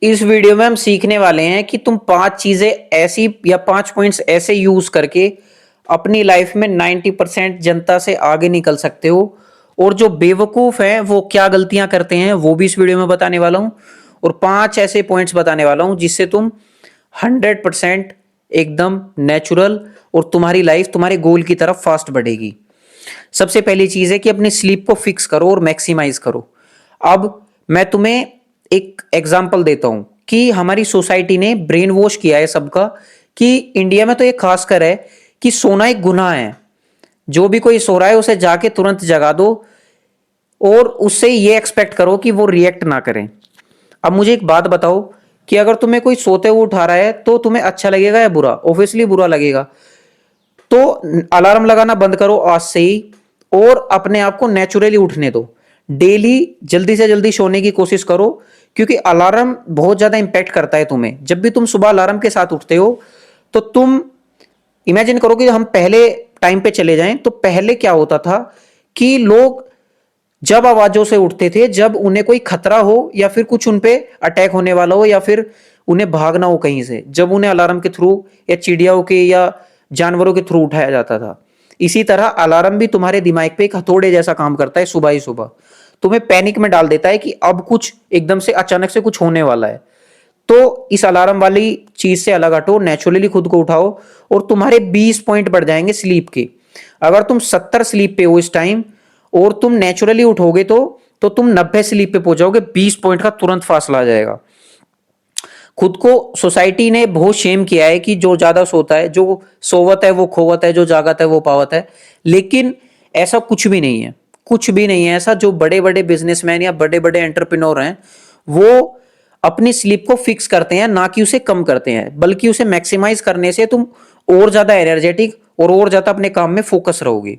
इस वीडियो में हम सीखने वाले हैं कि तुम 5 चीजें ऐसी या 5 पॉइंट्स ऐसे यूज करके अपनी लाइफ में 90% जनता से आगे निकल सकते हो। और जो बेवकूफ हैं वो क्या गलतियां करते हैं वो भी इस वीडियो में बताने वाला हूं। और 5 ऐसे पॉइंट्स बताने वाला हूं जिससे तुम 100% एकदम नेचुरल और तुम्हारी लाइफ तुम्हारे गोल की तरफ फास्ट बढ़ेगी। सबसे पहली चीज है कि अपनी स्लीप को फिक्स करो और मैक्सिमाइज करो। अब मैं तुम्हें एक एग्जांपल देता हूं कि हमारी सोसाइटी ने ब्रेन वॉश किया है सबका कि इंडिया में तो एक खासकर है कि सोना एक गुनाह है। जो भी कोई सो रहा है उसे जाके तुरंत जगा दो और उससे ये एक्सपेक्ट करो कि वो रिएक्ट ना करें। अब मुझे एक बात बताओ कि अगर तुम्हें कोई सोते हुए उठा रहा है तो तुम्हें अच्छा लगेगा या बुरा? ऑब्वियसली बुरा लगेगा। तो अलार्म लगाना बंद करो आज से ही और अपने आप को नेचुरली उठने दो। डेली जल्दी से जल्दी सोने की कोशिश करो क्योंकि अलार्म बहुत ज्यादा इंपैक्ट करता है तुम्हें। जब भी तुम सुबह अलार्म के साथ उठते हो तो तुम इमेजिन करो कि हम पहले टाइम पे चले जाएं तो पहले क्या होता था कि लोग जब आवाजों से उठते थे जब उन्हें कोई खतरा हो या फिर कुछ उन पे अटैक होने वाला हो या फिर उन्हें भागना हो कहीं से, जब उन्हें अलार्म के थ्रू या चिड़ियाओं के या जानवरों के थ्रू उठाया जाता था। इसी तरह अलार्म भी तुम्हारे दिमाग पे एक हथौड़े जैसा काम करता है। सुबह ही सुबह तुम्हें पैनिक में डाल देता है कि अब कुछ एकदम से अचानक से कुछ होने वाला है। तो इस अलार्म वाली चीज से अलग हटो, नेचुरली खुद को उठाओ और तुम्हारे 20 पॉइंट बढ़ जाएंगे स्लीप के। अगर तुम 70 स्लीप पे हो इस टाइम और तुम नेचुरली उठोगे तो तुम 90 स्लीप पे पहुंच जाओगे। 20 पॉइंट का तुरंत फासला आ जाएगा। खुद को सोसाइटी ने बहुत शेम किया है कि जो ज्यादा सोता है, जो सोवत है वो खोवत है, जो जागत है वो पावत है। लेकिन ऐसा कुछ भी नहीं है, कुछ भी नहीं है ऐसा। जो बड़े बड़े बिजनेसमैन या बड़े बड़े एंटरप्रेन्योर हैं वो अपनी स्लीप को फिक्स करते हैं, ना कि उसे कम करते हैं, बल्कि उसे मैक्सिमाइज करने से तुम और ज्यादा एनर्जेटिक और ज्यादा अपने काम में फोकस रहोगे।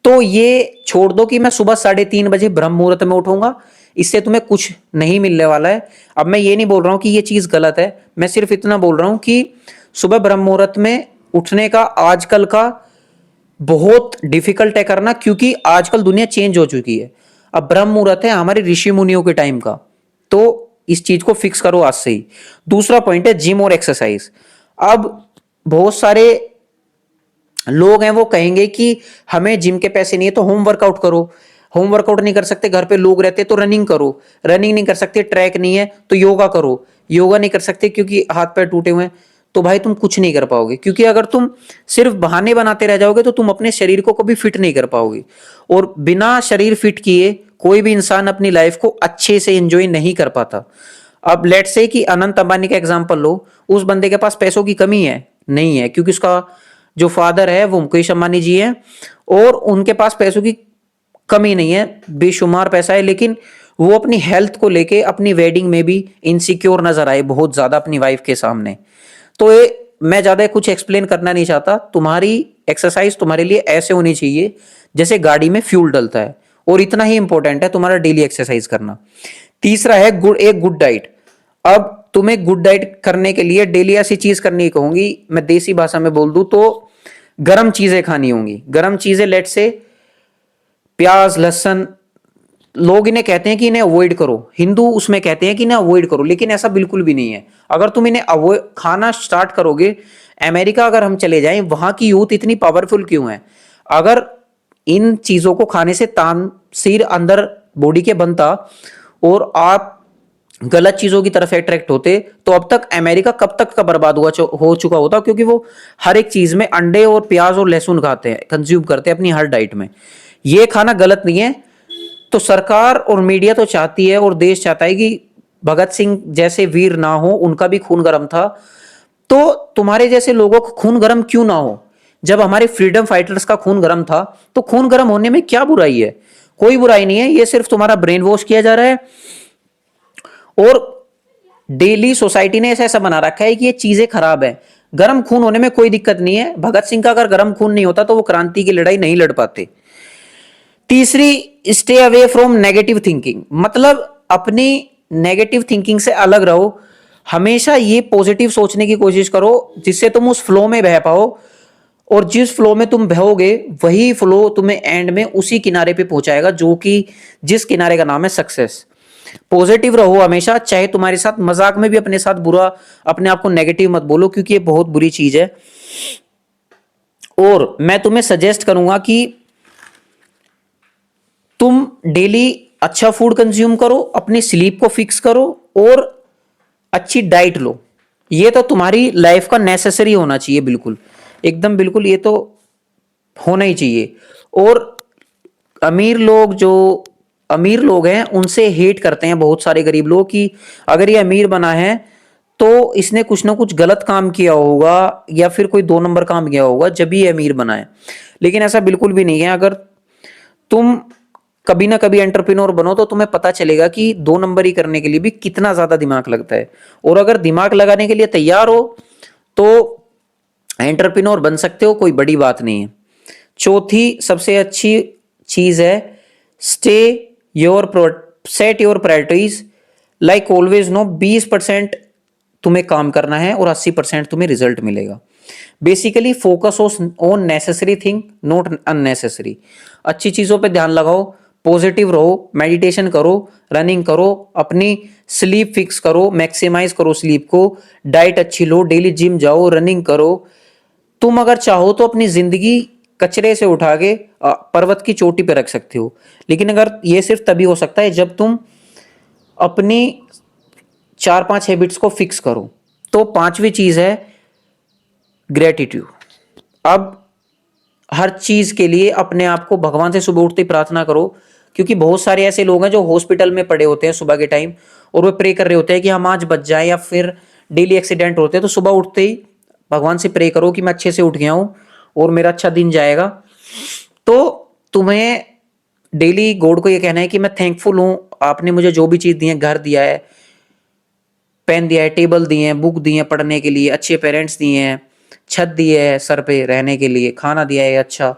तो ये छोड़ दो कि मैं सुबह 3:30 बजे ब्रह्म मुहूर्त में उठूंगा, इससे तुम्हें कुछ नहीं मिलने वाला है। अब मैं ये नहीं बोल रहा हूं कि ये चीज गलत है, मैं सिर्फ इतना बोल रहा हूं कि सुबह ब्रह्म मुहूर्त में उठने का आजकल का बहुत डिफिकल्ट है करना, क्योंकि आजकल दुनिया चेंज हो चुकी है। अब ब्रह्म मुहूर्त है हमारे ऋषि मुनियों के टाइम का। तो इस चीज को फिक्स करो आज से ही। दूसरा पॉइंट है जिम और एक्सरसाइज। अब बहुत सारे लोग हैं वो कहेंगे कि हमें जिम के पैसे नहीं है तो होम वर्कआउट करो। होम वर्कआउट नहीं कर सकते, घर पे लोग रहते तो रनिंग करो। रनिंग नहीं कर सकते, ट्रैक नहीं है तो योगा करो। योगा नहीं कर सकते क्योंकि हाथ पैर टूटे हुए हैं, तो भाई तुम कुछ नहीं कर पाओगे। क्योंकि अगर तुम सिर्फ बहाने बनाते रह जाओगे तो तुम अपने शरीर को कभी फिट नहीं कर पाओगे। और बिना शरीर फिट किए कोई भी इंसान अपनी लाइफ को अच्छे से एंजॉय नहीं कर पाता। अब लेट्स से कि अनंत अंबानी का एग्जांपल लो, उस बंदे के पास पैसों की कमी है नहीं है, क्योंकि उसका जो फादर है वो मुकेश अंबानी जी हैं और उनके पास पैसों की कमी नहीं है, बेशुमार पैसा है। लेकिन वो अपनी हेल्थ को लेके अपनी वेडिंग में भी इनसिक्योर नजर आए बहुत ज्यादा अपनी वाइफ के सामने। तो ये मैं ज्यादा कुछ एक्सप्लेन करना नहीं चाहता। तुम्हारी एक्सरसाइज तुम्हारे लिए ऐसे होनी चाहिए जैसे गाड़ी में फ्यूल डलता है, और इतना ही इंपॉर्टेंट है तुम्हारा डेली एक्सरसाइज करना। तीसरा है एक गुड डाइट। अब तुम्हें गुड डाइट करने के लिए डेली ऐसी चीज करनी कहूंगी, मैं देसी भाषा में बोल दूं तो गर्म चीजें खानी होंगी। गर्म चीजें लेट से प्याज लहसुन, लोग इन्हें कहते हैं कि इन्हें अवॉइड करो, हिंदू उसमें कहते हैं कि इन्हें अवॉइड करो, लेकिन ऐसा बिल्कुल भी नहीं है। अगर तुम इन्हें अवॉइड खाना स्टार्ट करोगे, अमेरिका अगर हम चले जाएं वहां की यूथ इतनी पावरफुल क्यों है? अगर इन चीजों को खाने से तानसीर अंदर बॉडी के बनता और आप गलत चीजों की तरफ अट्रैक्ट होते तो अब तक अमेरिका कब तक का बर्बाद हो चुका होता, क्योंकि वो हर एक चीज में अंडे और प्याज और लहसुन खाते हैं, कंज्यूम करते हैं अपनी हर डाइट में। ये खाना गलत नहीं है। तो सरकार और मीडिया तो चाहती है और देश चाहता है कि भगत सिंह जैसे वीर ना हो, उनका भी खून गर्म था। तो तुम्हारे जैसे लोगों का खून गर्म क्यों ना हो? जब हमारे फ्रीडम फाइटर्स का खून गर्म था तो खून गर्म होने में क्या बुराई है? कोई बुराई नहीं है। ये सिर्फ तुम्हारा ब्रेन वॉश किया जा रहा है और डेली सोसाइटी ने ऐसा बना रखा है कि ये चीजें खराब है। गर्म खून होने में कोई दिक्कत नहीं है। भगत सिंह का अगर गर्म खून नहीं होता तो वो क्रांति की लड़ाई नहीं लड़ पाते। तीसरी, stay away from negative thinking. मतलब अपनी नेगेटिव थिंकिंग से अलग रहो। हमेशा ये पॉजिटिव सोचने की कोशिश करो जिससे तुम उस फ्लो में बह पाओ, और जिस फ्लो में तुम बहोगे वही फ्लो तुम्हें एंड में उसी किनारे पे पहुंचाएगा जो कि जिस किनारे का नाम है सक्सेस। पॉजिटिव रहो हमेशा, चाहे तुम्हारे साथ मजाक में भी अपने साथ बुरा, अपने आप को नेगेटिव मत बोलो, क्योंकि ये बहुत बुरी चीज है। और मैं तुम्हें सजेस्ट करूंगा कि तुम डेली अच्छा फूड कंज्यूम करो, अपनी स्लीप को फिक्स करो और अच्छी डाइट लो। ये तो तुम्हारी लाइफ का नेसेसरी होना चाहिए, बिल्कुल एकदम बिल्कुल, ये तो होना ही चाहिए। और अमीर लोग जो अमीर लोग हैं उनसे हेट करते हैं बहुत सारे गरीब लोग कि अगर ये अमीर बना है तो इसने कुछ ना कुछ गलत काम किया होगा या फिर कोई 2 नंबर काम किया होगा जब भी ये अमीर बना है। लेकिन ऐसा बिल्कुल भी नहीं है। अगर तुम कभी ना कभी एंटरप्रेन्योर बनो तो तुम्हें पता चलेगा कि 2 नंबर ही करने के लिए भी कितना ज्यादा दिमाग लगता है। और अगर दिमाग लगाने के लिए तैयार हो तो एंटरप्रेन्योर बन सकते हो, कोई बड़ी बात नहीं है। चौथी सबसे अच्छी चीज है, stay your set your priorities. Like always no 20% तुम्हें काम करना है और 80% तुम्हें रिजल्ट मिलेगा। Basically focus on necessary thing, not unnecessary. अच्छी चीजों पे ध्यान लगाओ, पॉजिटिव रहो, मेडिटेशन करो, रनिंग करो, अपनी स्लीप फिक्स करो, मैक्सिमाइज करो स्लीप को, डाइट अच्छी लो, डेली जिम जाओ, रनिंग करो। तुम अगर चाहो तो अपनी जिंदगी कचरे से उठा के पर्वत की चोटी पे रख सकते हो। लेकिन अगर ये सिर्फ तभी हो सकता है जब तुम अपनी 4-5 हैबिट्स को फिक्स करो। तो पांचवी चीज है ग्रेटिट्यूड। अब हर चीज के लिए अपने आप को भगवान से सुबह उठते ही प्रार्थना करो, क्योंकि बहुत सारे ऐसे लोग हैं जो हॉस्पिटल में पड़े होते हैं सुबह के टाइम और वे प्रे कर रहे होते हैं कि हम आज बच जाए, या फिर डेली एक्सीडेंट होते हैं तो सुबह उठते ही भगवान से प्रे करो कि मैं अच्छे से उठ गया हूं और मेरा अच्छा दिन जाएगा। तो तुम्हें डेली गॉड को यह कहना है कि मैं थैंकफुल हूं, आपने मुझे जो भी चीज दी है, घर दिया है, पेन दिया है, टेबल दिए हैं, बुक दिए हैं पढ़ने के लिए, अच्छे पेरेंट्स दिए हैं, छत दी है सर पे रहने के लिए, खाना दिया है अच्छा,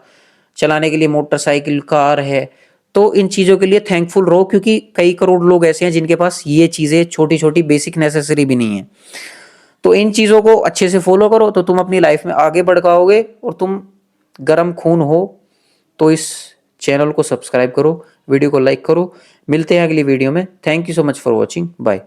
चलाने के लिए मोटरसाइकिल, कार है। तो इन चीजों के लिए थैंकफुल रहो, क्योंकि कई करोड़ लोग ऐसे हैं जिनके पास ये चीजें छोटी छोटी बेसिक नेसेसरी भी नहीं है। तो इन चीजों को अच्छे से फॉलो करो तो तुम अपनी लाइफ में आगे बढ़ पाओगे। और तुम गर्म खून हो तो इस चैनल को सब्सक्राइब करो, वीडियो को लाइक करो। मिलते हैं अगली वीडियो में। Thank you so much for watching, bye.